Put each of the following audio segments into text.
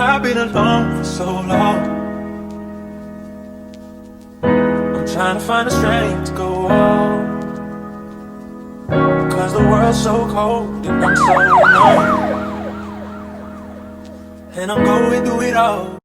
I've been alone for so long. I'm trying to find the strength to go on, 'cause the world's so cold and I'm so alone, and I'm going through it all.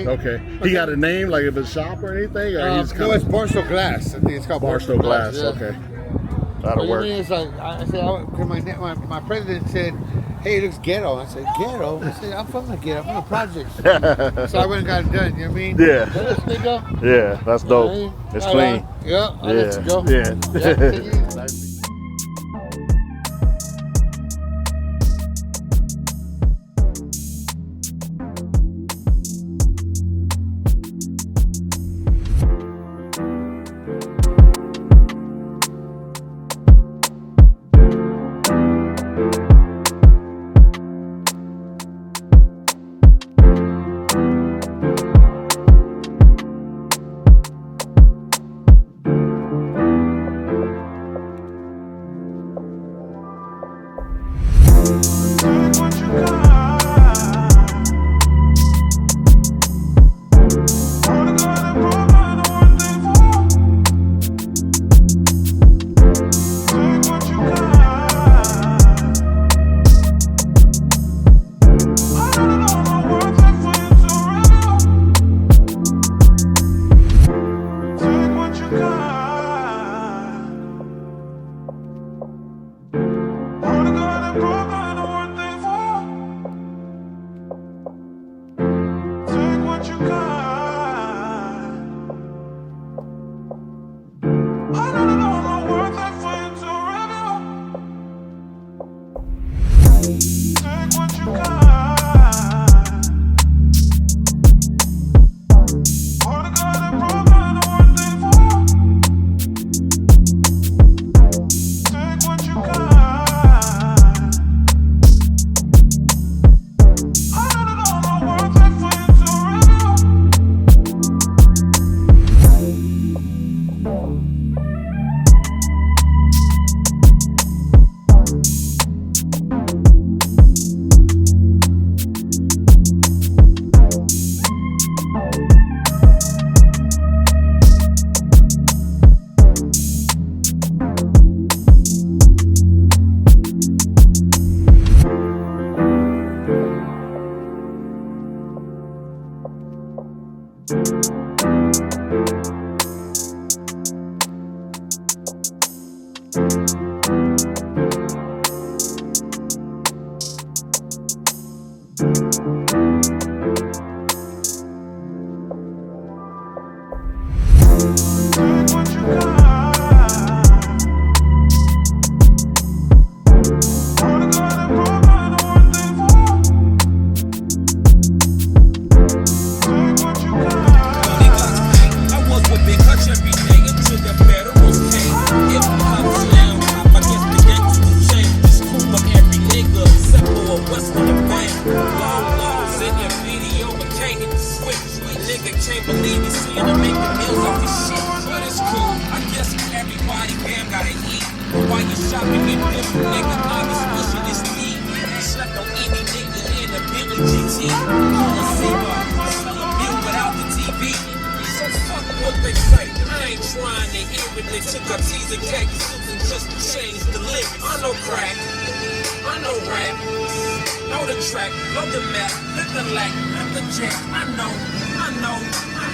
Okay. He got a name, like if it's a shop or anything? Or he's no, it's Barstow Glass. I think it's called Barstow Glass. Yeah. Okay. That'll work. It's like, I said, my president said, hey, it looks ghetto. I said, ghetto? I said, I'm from the ghetto. I'm from the projects. So I went and got it done, you know what I mean? Yeah. That's good, though. Yeah, that's dope. It's clean. Yeah, I'll let you go. Yeah. Nice. I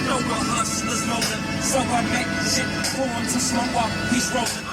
know what hustlers rolling. So I make shit for him to slow up. He's rolling.